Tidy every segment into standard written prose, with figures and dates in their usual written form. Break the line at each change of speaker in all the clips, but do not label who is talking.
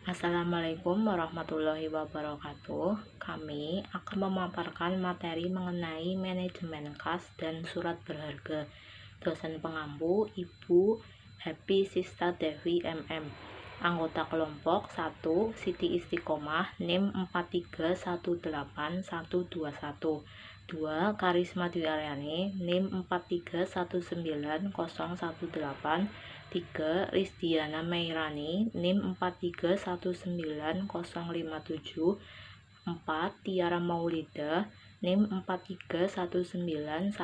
Assalamualaikum warahmatullahi wabarakatuh. Kami akan memaparkan materi mengenai manajemen kas dan surat berharga. Dosen pengampu Ibu Happy Sista Dewi MM. Anggota kelompok 1 Siti Istiqomah NIM 4318121. 2 Karisma Dwi Aryani NIM 4319018. 3 Rizdiana Meirani NIM 4319057. 4 Tiara Maulida NIM 4319109.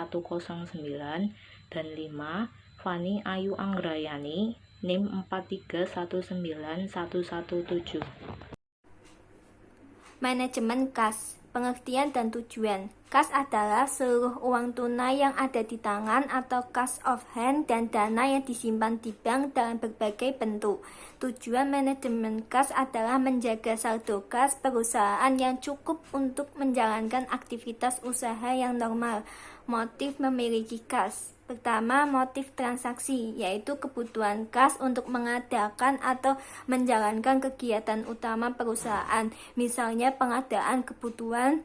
Dan 5 Fani Ayu Anggrayani NIM 4319117.
Manajemen kas, pengertian dan tujuan. Kas adalah seluruh uang tunai yang ada di tangan atau cash of hand dan dana yang disimpan di bank dalam berbagai bentuk. Tujuan manajemen kas adalah menjaga saldo kas perusahaan yang cukup untuk menjalankan aktivitas usaha yang normal. Motif memiliki kas. Pertama, motif transaksi, yaitu kebutuhan kas untuk mengadakan atau menjalankan kegiatan utama perusahaan, misalnya pengadaan kebutuhan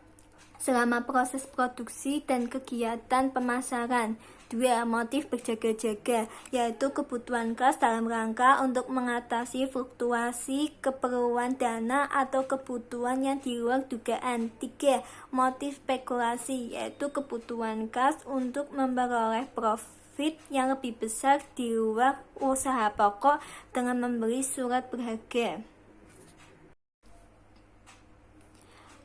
selama proses produksi dan kegiatan pemasaran. 2. Motif berjaga-jaga, yaitu kebutuhan kas dalam rangka untuk mengatasi fluktuasi keperluan dana atau kebutuhan yang di luar dugaan. 3. Motif spekulasi, yaitu kebutuhan kas untuk memperoleh profit yang lebih besar di luar usaha pokok dengan membeli surat berharga.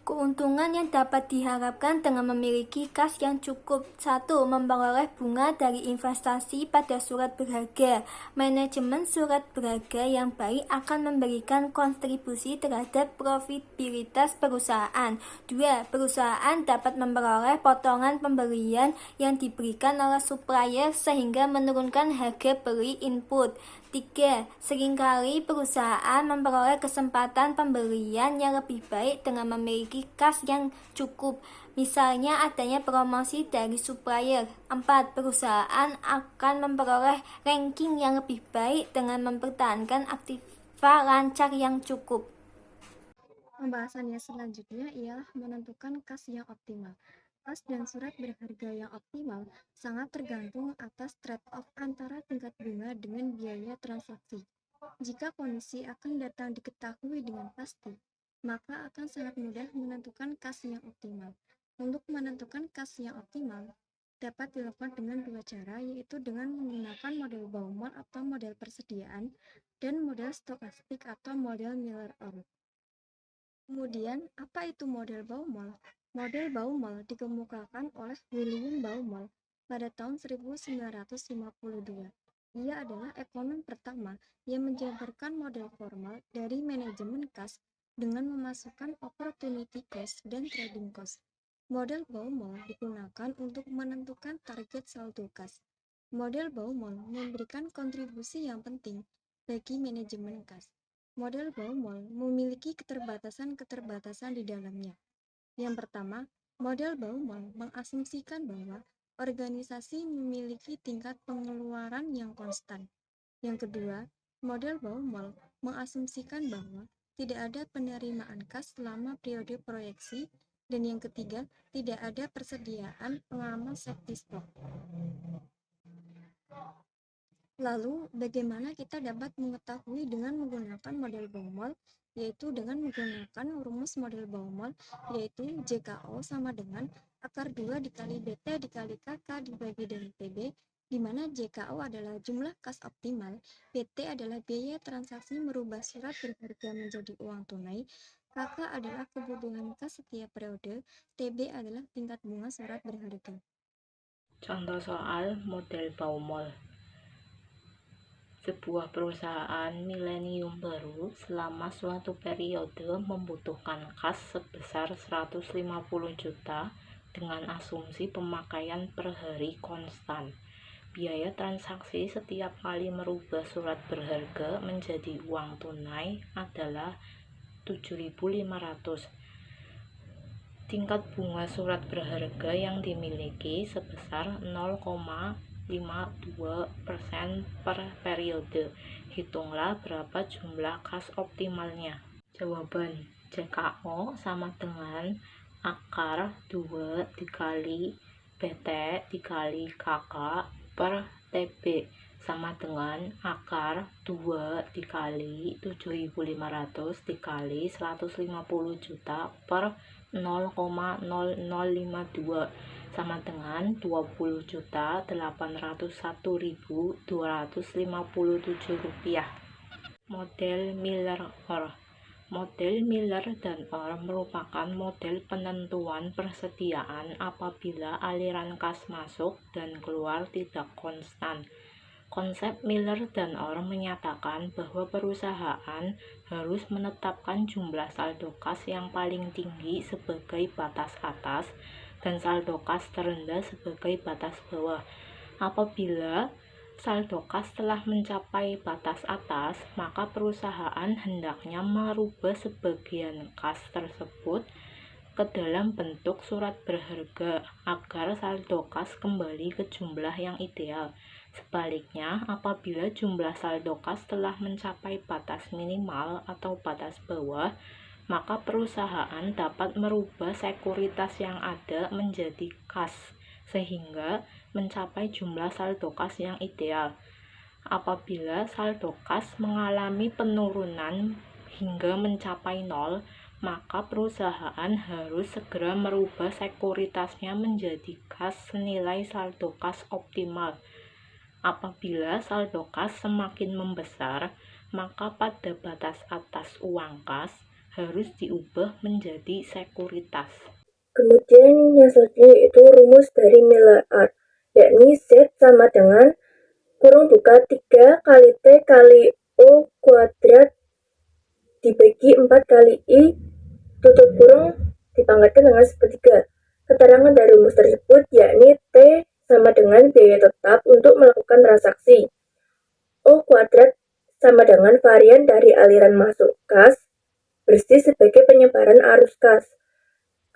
Keuntungan yang dapat diharapkan dengan memiliki kas yang cukup. 1. Memperoleh bunga dari investasi pada surat berharga. Manajemen surat berharga yang baik akan memberikan kontribusi terhadap profitabilitas perusahaan. 2. Perusahaan dapat memperoleh potongan pembelian yang diberikan oleh supplier sehingga menurunkan harga beli input. 3. Seringkali perusahaan memperoleh kesempatan pembelian yang lebih baik dengan memiliki kas yang cukup, misalnya adanya promosi dari supplier. 4. Perusahaan akan memperoleh ranking yang lebih baik dengan mempertahankan aktiva lancar yang cukup.
Pembahasannya selanjutnya ialah menentukan kas yang optimal. Kas dan surat berharga yang optimal sangat tergantung atas trade-off antara tingkat bunga dengan biaya transaksi. Jika kondisi akan datang diketahui dengan pasti, maka akan sangat mudah menentukan kas yang optimal. Untuk menentukan kas yang optimal, dapat dilakukan dengan dua cara, yaitu dengan menggunakan model Baumol atau model persediaan dan model stokastik atau model Miller-Urey. Kemudian, apa itu model Baumol? Model Baumol dikemukakan oleh William Baumol pada tahun 1952. Ia adalah ekonom pertama yang menjabarkan model formal dari manajemen kas dengan memasukkan opportunity cost dan trading cost. Model Baumol digunakan untuk menentukan target saldo kas. Model Baumol memberikan kontribusi yang penting bagi manajemen kas. Model Baumol memiliki keterbatasan-keterbatasan di dalamnya. Yang pertama, model Baumol mengasumsikan bahwa organisasi memiliki tingkat pengeluaran yang konstan. Yang kedua, model Baumol mengasumsikan bahwa tidak ada penerimaan kas selama periode proyeksi. Dan yang ketiga, tidak ada persediaan pengamal safety stock. Lalu, bagaimana kita dapat mengetahui dengan menggunakan model Baumol? Yaitu dengan menggunakan rumus model Baumol, yaitu JKO sama dengan akar 2 dikali BT dikali KK dibagi dengan TB, di mana JKO adalah jumlah kas optimal, BT adalah biaya transaksi merubah surat berharga menjadi uang tunai, KK adalah kebutuhan kas setiap periode, TB adalah tingkat bunga surat berharga.
Contoh soal model Baumol. Sebuah perusahaan milenium baru selama suatu periode membutuhkan kas sebesar 150 juta dengan asumsi pemakaian per hari konstan. Biaya transaksi setiap kali merubah surat berharga menjadi uang tunai adalah 7.500. Tingkat bunga surat berharga yang dimiliki sebesar 0,7%. 2% per periode. Hitunglah berapa jumlah kas optimalnya. Jawaban JKO sama dengan akar 2 dikali PT dikali KK per TB sama dengan akar 2 dikali 7.500 dikali 150 juta per 0,0052 sama dengan 20.801.257 rupiah. Model Miller-Orr. Model Miller dan Orr merupakan model penentuan persediaan apabila aliran kas masuk dan keluar tidak konstan. Konsep Miller dan Orr menyatakan bahwa perusahaan harus menetapkan jumlah saldo kas yang paling tinggi sebagai batas atas dan saldo kas terendah sebagai batas bawah. Apabila saldo kas telah mencapai batas atas, maka perusahaan hendaknya merubah sebagian kas tersebut ke dalam bentuk surat berharga agar saldo kas kembali ke jumlah yang ideal. Sebaliknya, apabila jumlah saldo kas telah mencapai batas minimal atau batas bawah, maka perusahaan dapat merubah sekuritas yang ada menjadi kas sehingga mencapai jumlah saldo kas yang ideal. Apabila saldo kas mengalami penurunan hingga mencapai 0, maka perusahaan harus segera merubah sekuritasnya menjadi kas senilai saldo kas optimal. Apabila saldo kas semakin membesar, maka pada batas atas uang kas harus diubah menjadi sekuritas.
Kemudian yang selanjutnya yaitu rumus dari Miller-Orr, yakni Z sama dengan kurung buka 3 kali T kali O kuadrat dibagi 4 kali I tutup kurung dipangkatkan dengan sepertiga. Keterangan dari rumus tersebut yakni T sama dengan biaya tetap untuk melakukan transaksi. O kuadrat sama dengan varian dari aliran masuk kas bersih sebagai penyebaran arus kas.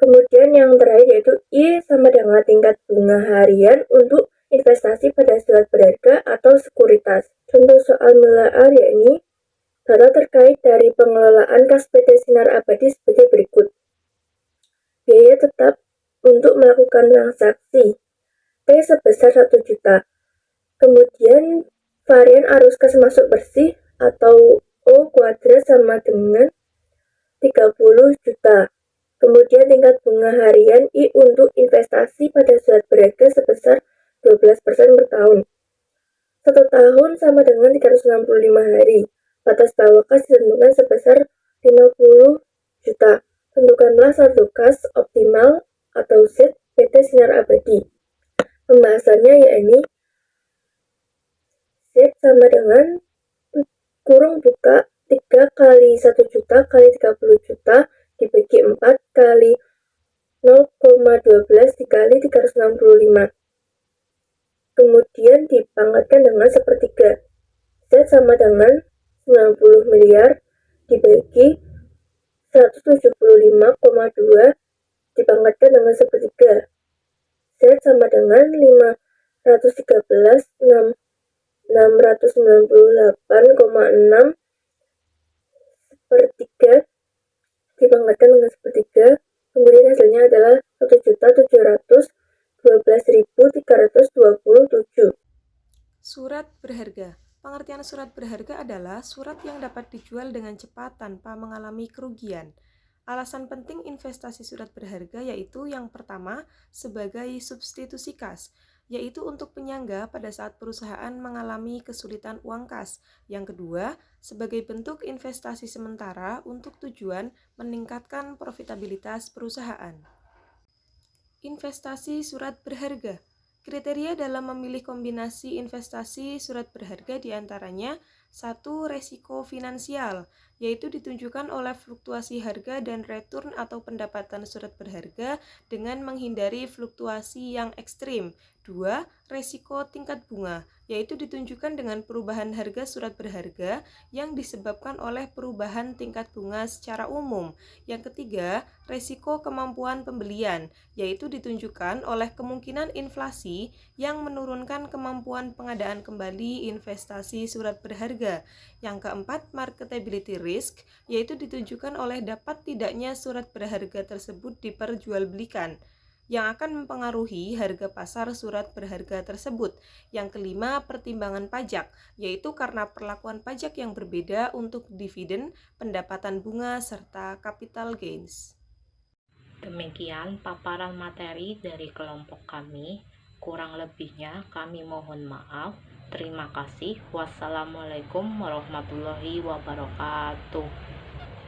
Kemudian yang terakhir yaitu I sama dengan tingkat bunga harian untuk investasi pada surat berharga atau sekuritas. Contoh soal Miller-Orr yakni data terkait dari pengelolaan kas PT Sinar Abadi sebagai berikut. Biaya tetap untuk melakukan transaksi T sebesar 1 juta. Kemudian varian arus kas masuk bersih atau O kuadrat sama dengan 30 juta. Kemudian tingkat bunga harian I untuk investasi pada surat berharga sebesar 12% per tahun. 1 tahun sama dengan 365 hari. Batas bawah kas ditentukan sebesar 50 juta. Tentukanlah saldo kas optimal atau Z PT Sinar Abadi. Pembahasannya yakni Z sama dengan kurung buka 3 kali 1 juta kali 30 juta dibagi 4 kali 0,12 dikali 365. Kemudian dipangkatkan dengan sepertiga. Z sama dengan 90 miliar dibagi 175,2 dipangkatkan dengan sepertiga. Z sama dengan 698,6 sepertiga dipangkatkan dengan sepertiga, kemudian hasilnya adalah 1.712.327.
Surat berharga. Pengertian surat berharga adalah surat yang dapat dijual dengan cepat tanpa mengalami kerugian. Alasan penting investasi surat berharga yaitu yang pertama sebagai substitusi kas, yaitu untuk penyangga pada saat perusahaan mengalami kesulitan uang kas. Yang kedua, sebagai bentuk investasi sementara untuk tujuan meningkatkan profitabilitas perusahaan. Investasi surat berharga. Kriteria dalam memilih kombinasi investasi surat berharga diantaranya Satu, resiko finansial, yaitu ditunjukkan oleh fluktuasi harga dan return atau pendapatan surat berharga dengan menghindari fluktuasi yang ekstrim. Dua, resiko tingkat bunga, yaitu ditunjukkan dengan perubahan harga surat berharga yang disebabkan oleh perubahan tingkat bunga secara umum. Yang ketiga, resiko kemampuan pembelian, yaitu ditunjukkan oleh kemungkinan inflasi yang menurunkan kemampuan pengadaan kembali investasi surat berharga. Yang keempat, marketability risk, yaitu ditunjukkan oleh dapat tidaknya surat berharga tersebut diperjualbelikan, yang akan mempengaruhi harga pasar surat berharga tersebut. Yang kelima, pertimbangan pajak, yaitu karena perlakuan pajak yang berbeda untuk dividen, pendapatan bunga, serta capital gains.
Demikian paparan materi dari kelompok kami. Kurang lebihnya kami mohon maaf. Terima kasih. Wassalamualaikum warahmatullahi wabarakatuh.